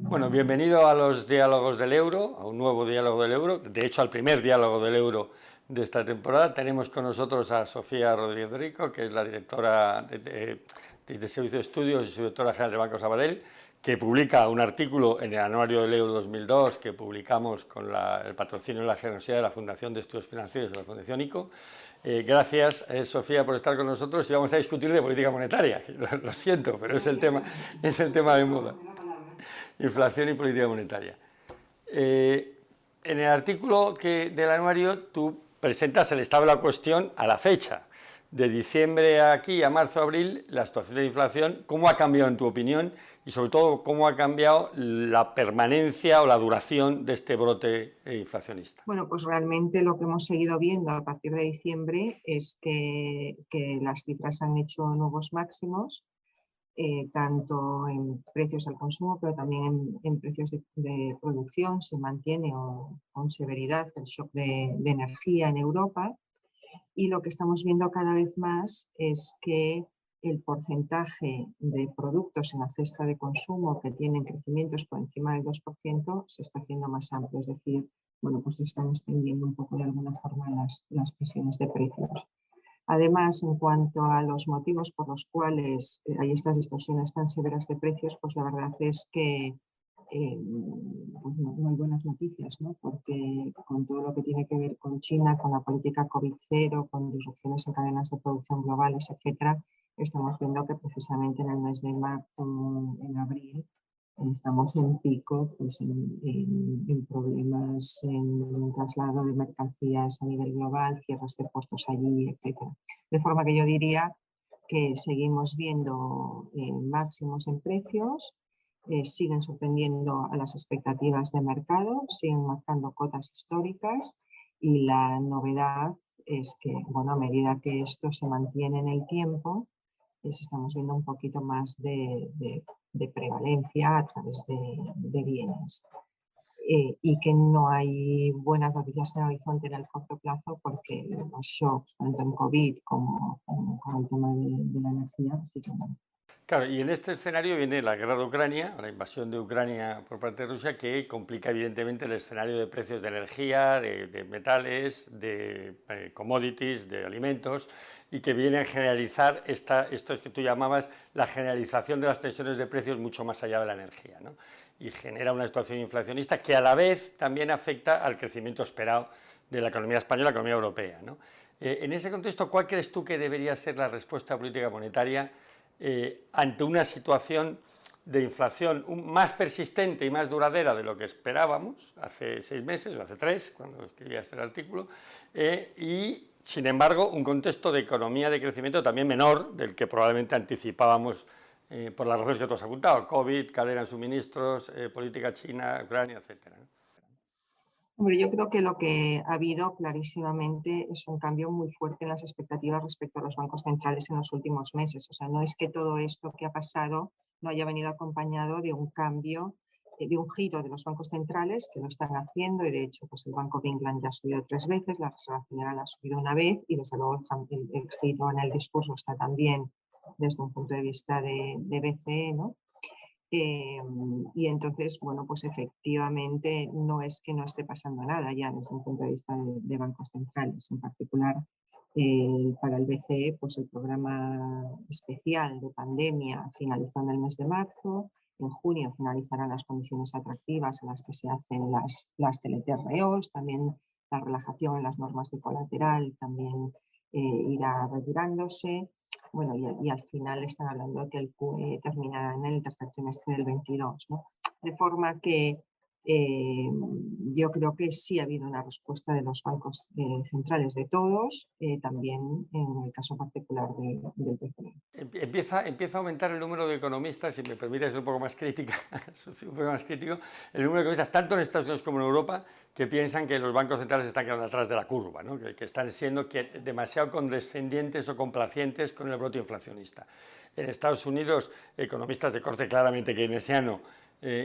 Bueno, bienvenido a los diálogos del euro, a un nuevo diálogo del euro, de hecho al primer diálogo del euro de esta temporada. Tenemos con nosotros a Sofía Rodríguez Rico, que es la directora de Servicio de Estudios y subdirectora general del Banco Sabadell, que publica un artículo en el Anuario del Euro 2002 que publicamos con el patrocinio y la generosidad de la Fundación de Estudios Financieros de la Fundación ICO. Gracias, Sofía, por estar con nosotros y vamos a discutir de política monetaria. Lo siento, pero es el tema de moda. Inflación y política monetaria. En el artículo del anuario tú presentas el estado de la cuestión a la fecha. De diciembre aquí a marzo-abril, la situación de inflación, ¿cómo ha cambiado en tu opinión? Y sobre todo, ¿cómo ha cambiado la permanencia o la duración de este brote inflacionista? Bueno, pues realmente lo que hemos seguido viendo a partir de diciembre es que las cifras han hecho nuevos máximos, tanto en precios al consumo, pero también en precios de producción. Se mantiene con severidad el shock de energía en Europa, y lo que estamos viendo cada vez más es que el porcentaje de productos en la cesta de consumo que tienen crecimientos por encima del 2% se está haciendo más amplio, es decir, bueno, pues se están extendiendo un poco de alguna forma las presiones de precios. Además, en cuanto a los motivos por los cuales hay estas distorsiones tan severas de precios, pues la verdad es que pues no hay buenas noticias, ¿no? Porque con todo lo que tiene que ver con China, con la política COVID-0, con disrupciones en cadenas de producción globales, etcétera, estamos viendo que precisamente en el mes de marzo, en abril, estamos en pico, pues en problemas en traslado de mercancías a nivel global, cierres de puertos allí, etcétera. De forma que yo diría que seguimos viendo máximos en precios, siguen sorprendiendo a las expectativas de mercado, siguen marcando cotas históricas, y la novedad es que, bueno, a medida que esto se mantiene en el tiempo, estamos viendo un poquito más de prevalencia a través de bienes. Y que no hay buenas noticias en el horizonte en el corto plazo, porque los shocks, tanto en COVID como con el tema de la energía, sí que no. Claro, y en este escenario viene la guerra de Ucrania, la invasión de Ucrania por parte de Rusia, que complica evidentemente el escenario de precios de energía, de metales, de commodities, de alimentos, y que viene a generalizar esto que tú llamabas la generalización de las tensiones de precios mucho más allá de la energía, ¿no? Y genera una situación inflacionista que a la vez también afecta al crecimiento esperado de la economía española y la economía europea, ¿no? En ese contexto, ¿cuál crees tú que debería ser la respuesta política monetaria ante una situación de inflación más persistente y más duradera de lo que esperábamos hace 6 meses o hace 3, cuando escribía este artículo, y sin embargo un contexto de economía de crecimiento también menor del que probablemente anticipábamos por las razones que tú has apuntado: COVID, cadena de suministros, política china, Ucrania, etcétera? Hombre, yo creo que lo que ha habido clarísimamente es un cambio muy fuerte en las expectativas respecto a los bancos centrales en los últimos meses. O sea, no es que todo esto que ha pasado no haya venido acompañado de un cambio, de un giro de los bancos centrales, que lo están haciendo, y de hecho pues el Banco de England ya ha subido 3 veces, la Reserva Federal ha subido 1 vez, y desde luego el giro en el discurso está también desde un punto de vista de BCE, ¿no? Y entonces, bueno, pues efectivamente no es que no esté pasando nada ya desde un punto de vista de bancos centrales. En particular, para el BCE, pues el programa especial de pandemia finalizó en el mes de marzo. En junio finalizarán las condiciones atractivas en las que se hacen las TLTROs, también la relajación en las normas de colateral también irá retirándose. Bueno, y al final están hablando de que el QE terminará en el tercer trimestre del 22, ¿no? De forma que yo creo que sí ha habido una respuesta de los bancos centrales, de todos, también en el caso particular del BCE. Empieza a aumentar el número de economistas, si me permite ser un poco más crítico, el número de economistas tanto en Estados Unidos como en Europa, que piensan que los bancos centrales están quedando atrás de la curva, ¿no? que están siendo demasiado condescendientes o complacientes con el brote inflacionista. En Estados Unidos, economistas de corte claramente keynesiano,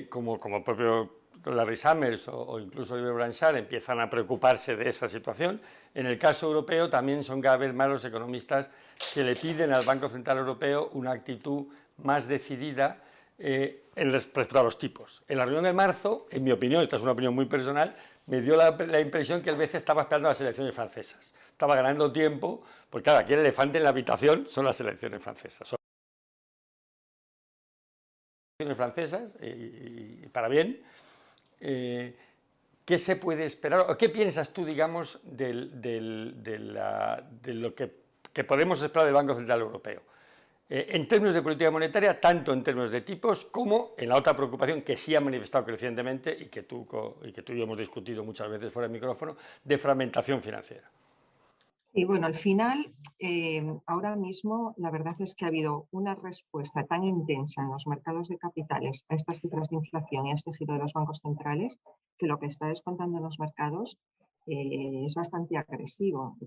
como el propio Larry Summers o incluso Olivier Blanchard empiezan a preocuparse de esa situación. En el caso europeo también son cada vez más los economistas que le piden al Banco Central Europeo una actitud más decidida en respecto a los tipos. En la reunión de marzo, en mi opinión, esta es una opinión muy personal, me dio la impresión que el BCE estaba esperando las elecciones francesas. Estaba ganando tiempo, porque claro, aquí el elefante en la habitación son las elecciones francesas. Son elecciones francesas, y para bien. ¿Qué se puede esperar? ¿O qué piensas tú, digamos, de lo que podemos esperar del Banco Central Europeo? En términos de política monetaria, tanto en términos de tipos como en la otra preocupación que sí ha manifestado crecientemente y que tú y yo hemos discutido muchas veces fuera del micrófono, de fragmentación financiera. Y bueno, al final, ahora mismo la verdad es que ha habido una respuesta tan intensa en los mercados de capitales a estas cifras de inflación y a este giro de los bancos centrales que lo que está descontando en los mercados es bastante agresivo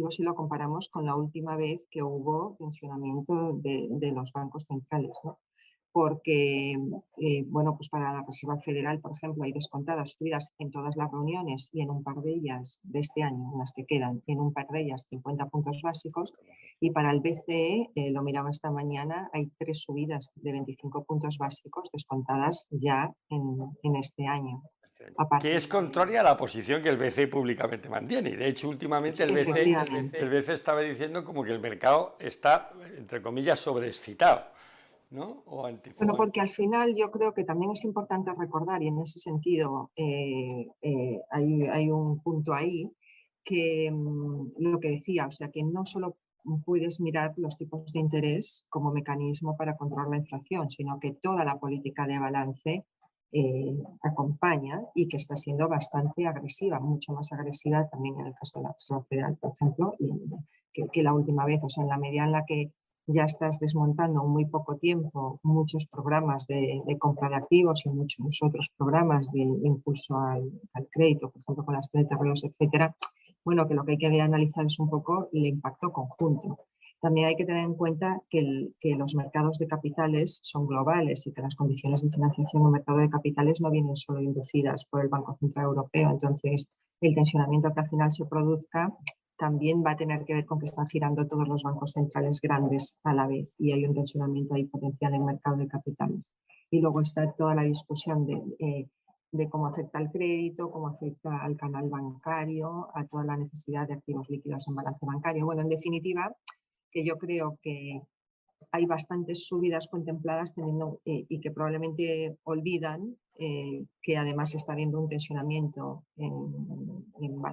si lo comparamos con la última vez que hubo tensionamiento de los bancos centrales, ¿no? Porque, bueno, pues para la Reserva Federal, por ejemplo, hay descontadas subidas en todas las reuniones y en un par de ellas de este año, en las que quedan, en un par de ellas 50 puntos básicos, y para el BCE, lo miraba esta mañana, hay 3 subidas de 25 puntos básicos descontadas ya en este año. Que es contraria a la posición que el BCE públicamente mantiene. Y de hecho, últimamente el BCE estaba diciendo como que el mercado está, entre comillas, sobreexcitado, ¿no? Bueno, porque al final yo creo que también es importante recordar, y en ese sentido hay un punto ahí, que lo que decía, o sea, que no solo puedes mirar los tipos de interés como mecanismo para controlar la inflación, sino que toda la política de balance acompaña y que está siendo bastante agresiva, mucho más agresiva también en el caso de la Reserva Federal, por ejemplo, que la última vez, o sea, en la medida en la que ya estás desmontando en muy poco tiempo muchos programas de compra de activos y muchos otros programas de impulso al crédito, por ejemplo, con las TLTROs, etcétera. Bueno, que lo que hay que analizar es un poco el impacto conjunto. También hay que tener en cuenta que los mercados de capitales son globales y que las condiciones de financiación en el mercado de capitales no vienen solo inducidas por el Banco Central Europeo. Entonces, el tensionamiento que al final se produzca también va a tener que ver con que están girando todos los bancos centrales grandes a la vez y hay un tensionamiento ahí potencial en el mercado de capitales. Y luego está toda la discusión de cómo afecta al crédito, cómo afecta al canal bancario, a toda la necesidad de activos líquidos en balance bancario. Bueno, en definitiva, que yo creo que hay bastantes subidas contempladas y que probablemente olvidan que además está habiendo un tensionamiento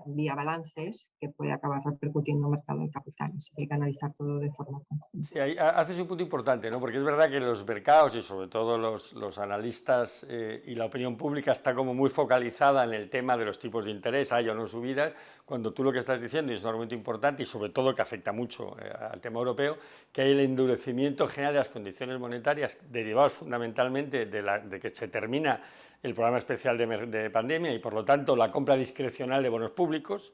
vía balances que puede acabar repercutiendo en el mercado de capitales. Hay que analizar todo de forma conjunta. Sí, ahí haces un punto importante, ¿no? Porque es verdad que los mercados y sobre todo los analistas y la opinión pública está como muy focalizada en el tema de los tipos de interés, hay o no subidas, cuando tú lo que estás diciendo, y es un argumento importante y sobre todo que afecta mucho al tema europeo, que hay el endurecimiento general de las condiciones monetarias derivados fundamentalmente de que se termina el programa especial de pandemia y por lo tanto la compra discrecional de bonos públicos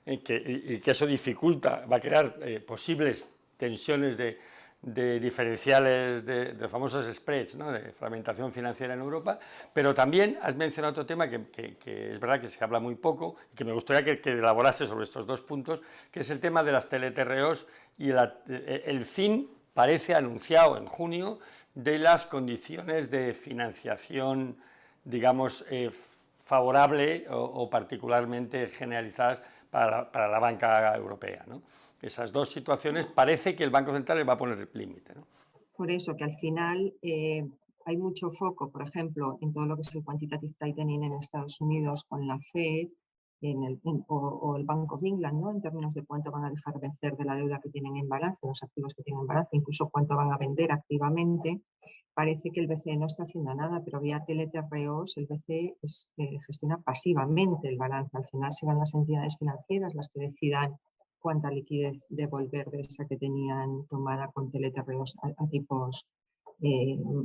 y que eso dificulta, va a crear posibles tensiones de diferenciales, de famosos spreads, ¿no? De fragmentación financiera en Europa, pero también has mencionado otro tema que es verdad que se habla muy poco y que me gustaría que elaborase sobre estos dos puntos, que es el tema de las TLTROs y el fin, parece anunciado en junio, de las condiciones de financiación, digamos, favorable o particularmente generalizadas para la banca europea, ¿no? Esas dos situaciones parece que el Banco Central les va a poner el límite, ¿no? Por eso que al final hay mucho foco, por ejemplo, en todo lo que es el quantitative tightening en Estados Unidos con la Fed o el Bank of England, ¿no? En términos de cuánto van a dejar vencer de la deuda que tienen en balance, los activos que tienen en balance, incluso cuánto van a vender activamente. Parece que el BCE no está haciendo nada, pero vía TLTROs el BCE gestiona pasivamente el balance. Al final serán las entidades financieras las que decidan cuánta liquidez devolver de esa que tenían tomada con TLTROs a tipos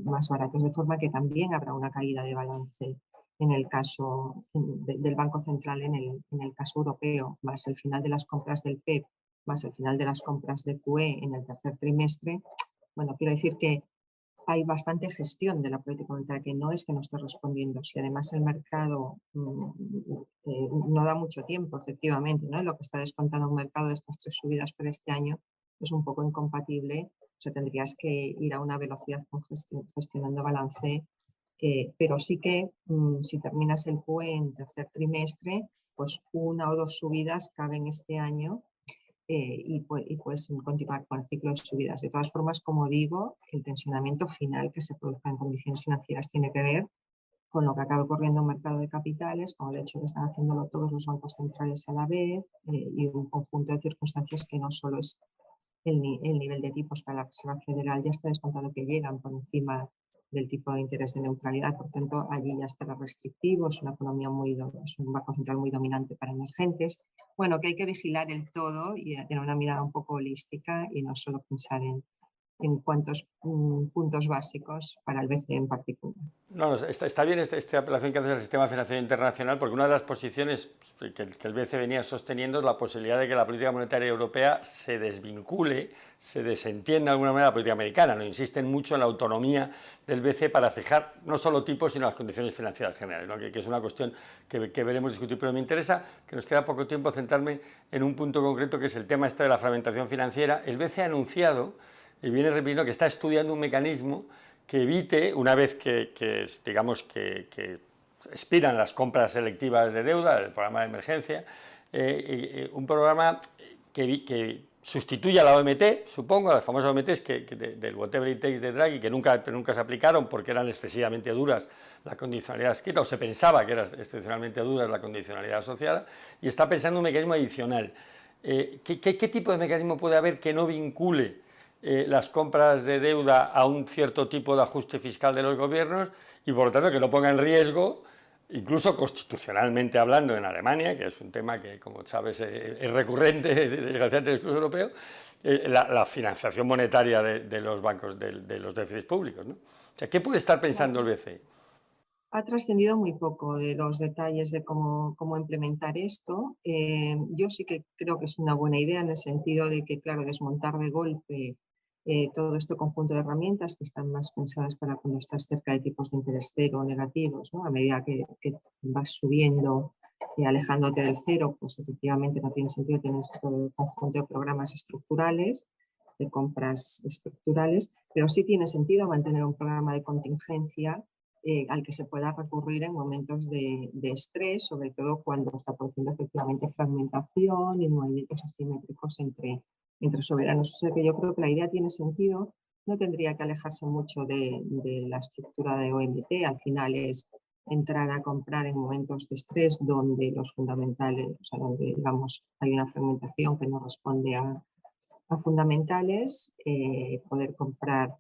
más baratos, de forma que también habrá una caída de balance en el caso del Banco Central en el caso europeo, más el final de las compras del PEP, más el final de las compras de QE en el tercer trimestre. Bueno, quiero decir que hay bastante gestión de la política monetaria, que no es que no esté respondiendo. Si además el mercado no da mucho tiempo, efectivamente, ¿no? Lo que está descontando un mercado de estas 3 subidas para este año es un poco incompatible. O sea, tendrías que ir a una velocidad gestionando balance, pero sí que si terminas el QE en tercer trimestre, pues 1 o 2 subidas caben este año. Y puedes continuar con el ciclo de subidas. De todas formas, como digo, el tensionamiento final que se produzca en condiciones financieras tiene que ver con lo que acabe ocurriendo en el mercado de capitales, como de hecho que están haciéndolo todos los bancos centrales a la vez, y un conjunto de circunstancias que no solo es el nivel de tipos para la Reserva Federal, ya está descontado que llegan por encima del tipo de interés de neutralidad, por tanto allí ya estará restrictivo, es una economía es un banco central muy dominante para emergentes. Bueno, que hay que vigilar el todo y tener una mirada un poco holística y no solo pensar en cuántos puntos básicos para el BCE en particular. No, está bien esta apelación que hace al sistema financiero internacional, porque una de las posiciones que el BCE venía sosteniendo es la posibilidad de que la política monetaria europea se desvincule, se desentienda de alguna manera de la política americana. No insisten mucho en la autonomía del BCE para fijar no solo tipos, sino las condiciones financieras generales, ¿no? que es una cuestión que veremos discutir, pero me interesa, que nos queda poco tiempo, centrarme en un punto concreto, que es el tema de la fragmentación financiera. El BCE ha anunciado, y viene repitiendo, que está estudiando un mecanismo que evite, una vez que digamos que expiran las compras selectivas de deuda, el programa de emergencia, un programa que sustituya a la OMT, supongo, las famosas OMTs del whatever it takes de Draghi, que nunca se aplicaron porque eran excesivamente duras la condicionalidad escrita, o se pensaba que era excepcionalmente dura la condicionalidad asociada, y está pensando un mecanismo adicional. ¿Qué tipo de mecanismo puede haber que no vincule las compras de deuda a un cierto tipo de ajuste fiscal de los gobiernos y por lo tanto que no ponga en riesgo, incluso constitucionalmente hablando en Alemania, que es un tema que, como sabes, es recurrente desgraciadamente en el discurso europeo, la financiación monetaria de los bancos, de los déficits públicos, ¿no? O sea, ¿qué puede estar pensando el BCE? Ha trascendido muy poco de los detalles de cómo implementar esto. Yo sí que creo que es una buena idea en el sentido de que, claro, desmontar de golpe todo este conjunto de herramientas que están más pensadas para cuando estás cerca de tipos de interés cero o negativos, ¿no? A medida que vas subiendo y alejándote del cero, pues efectivamente no tiene sentido tener todo el conjunto de programas estructurales, de compras estructurales, pero sí tiene sentido mantener un programa de contingencia al que se pueda recurrir en momentos de estrés, sobre todo cuando está produciendo efectivamente fragmentación y movimientos asimétricos entre soberanos. O sea que yo creo que la idea tiene sentido, no tendría que alejarse mucho de la estructura de OMT, al final es entrar a comprar en momentos de estrés donde los fundamentales, o sea, donde digamos hay una fragmentación que no responde a fundamentales, poder comprar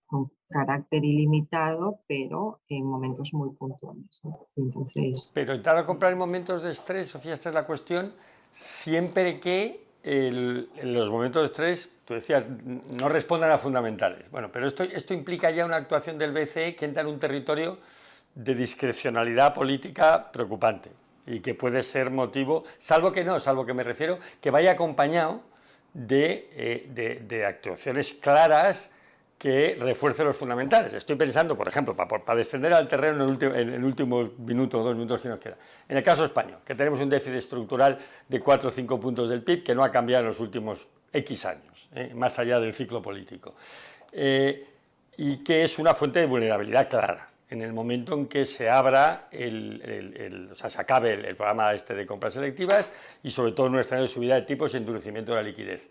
con carácter ilimitado, pero en momentos muy puntuales, ¿no? Entonces, pero entrar a comprar en momentos de estrés, Sofía, esta es la cuestión, siempre que en los momentos de estrés, tú decías, no respondan a fundamentales. Bueno, pero esto implica ya una actuación del BCE que entra en un territorio de discrecionalidad política preocupante y que puede ser motivo, salvo que me refiero, que vaya acompañado de actuaciones claras que refuerce los fundamentales. Estoy pensando, por ejemplo, para descender al terreno en el último minuto o 2 minutos que nos queda. En el caso español, que tenemos un déficit estructural de 4 o 5 puntos del PIB que no ha cambiado en los últimos X años, más allá del ciclo político, y que es una fuente de vulnerabilidad clara en el momento en que se abra, o sea, se acabe el programa de compras selectivas y sobre todo en un escenario de subida de tipos y endurecimiento de la liquidez.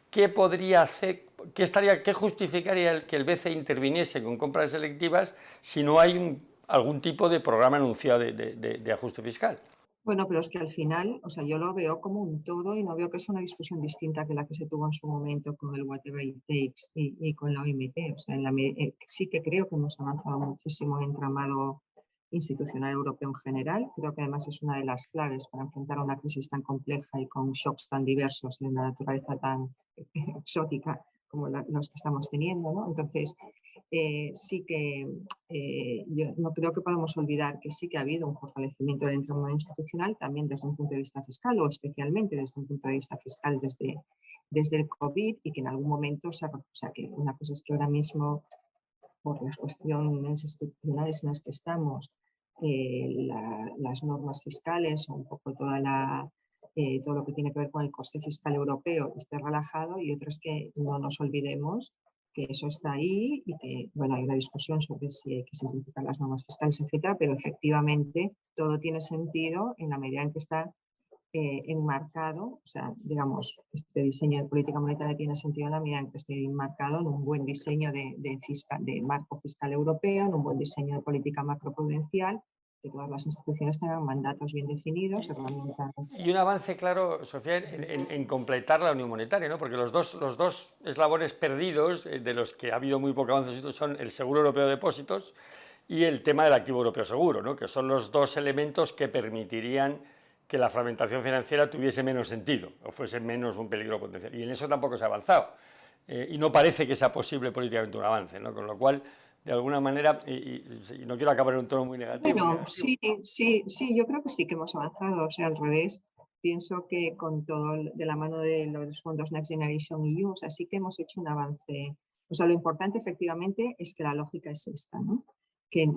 ¿Qué podría hacer, qué justificaría que el BCE interviniese con compras selectivas si no hay algún tipo de programa anunciado de ajuste fiscal? bueno, pero es que al final, o sea, yo lo veo como un todo y no veo que es una discusión distinta que la que se tuvo en su momento con el whatever it takes y con la OMT. O sea, sí que creo que hemos avanzado muchísimo en entramado institucional europeo en general. Creo que además es una de las claves para enfrentar una crisis tan compleja y con shocks tan diversos y de una naturaleza tan exótica como los que estamos teniendo, ¿no? Entonces, sí que yo no creo que podamos olvidar que sí que ha habido un fortalecimiento del entramado institucional también desde un punto de vista fiscal, o especialmente desde un punto de vista fiscal desde el COVID, y que en algún momento, o sea, que una cosa es que ahora mismo, por las cuestiones institucionales en las que estamos, las normas fiscales o un poco todo lo que tiene que ver con el coste fiscal europeo esté relajado, y otras que no nos olvidemos que eso está ahí y que, bueno, hay una discusión sobre si hay que simplificar las normas fiscales, etcétera, pero efectivamente todo tiene sentido en la medida en que está enmarcado, o sea, digamos, este diseño de política monetaria tiene sentido en la medida en que esté enmarcado en un buen diseño de marco fiscal europeo, en un buen diseño de política macroprudencial, que todas las instituciones tengan mandatos bien definidos, herramientas. Y un avance claro, Sofía, en completar la unión monetaria, ¿no? Porque los dos eslabones perdidos, de los que ha habido muy poco avance, son el seguro europeo de depósitos y el tema del activo europeo seguro, ¿no? Que son los dos elementos que permitirían que la fragmentación financiera tuviese menos sentido o fuese menos un peligro potencial. Y en eso tampoco se ha avanzado. Y no parece que sea posible políticamente un avance, ¿no? Con lo cual, de alguna manera, y no quiero acabar en un tono muy negativo. Bueno, sí, yo creo que sí que hemos avanzado, o sea, al revés. Pienso que con todo de la mano de los fondos Next Generation EU, o sea, sí que hemos hecho un avance. O sea, lo importante efectivamente es que la lógica es esta, ¿no? Que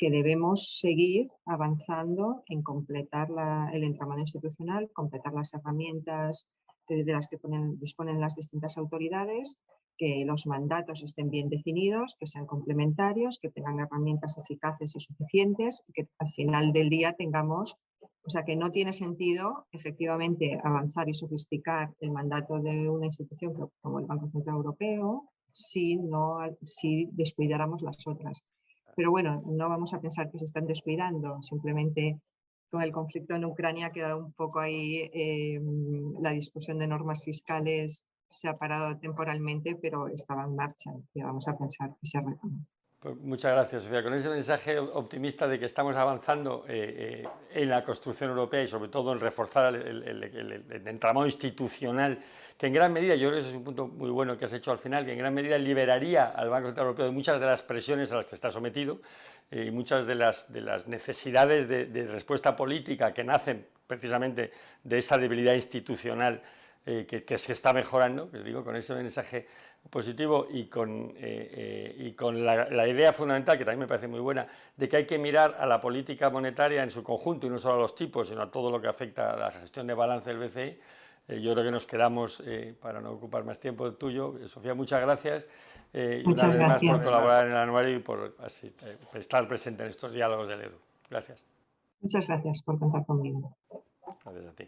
debemos seguir avanzando en completar el entramado institucional, completar las herramientas de las que disponen las distintas autoridades, que los mandatos estén bien definidos, que sean complementarios, que tengan herramientas eficaces y suficientes, que al final del día tengamos, o sea, que no tiene sentido efectivamente avanzar y sofisticar el mandato de una institución como el Banco Central Europeo si descuidáramos las otras. Pero bueno, no vamos a pensar que se están descuidando, simplemente con el conflicto en Ucrania ha quedado un poco ahí, la discusión de normas fiscales se ha parado temporalmente, pero estaba en marcha y vamos a pensar que se retoma. Pues muchas gracias, Sofía. Con ese mensaje optimista de que estamos avanzando en la construcción europea y sobre todo en reforzar el entramado institucional, que en gran medida, yo creo que ese es un punto muy bueno que has hecho al final, que en gran medida liberaría al Banco Central Europeo de muchas de las presiones a las que está sometido y muchas de las necesidades de respuesta política que nacen precisamente de esa debilidad institucional que se está mejorando, que digo, con ese mensaje positivo y con la idea fundamental, que también me parece muy buena, de que hay que mirar a la política monetaria en su conjunto y no solo a los tipos, sino a todo lo que afecta a la gestión de balance del BCE. Yo creo que nos quedamos, para no ocupar más tiempo Tuyo. Sofía, muchas gracias. Y una vez más por colaborar en el anuario y por estar presente en estos diálogos del EDU. Gracias. Muchas gracias por contar conmigo. Gracias a ti.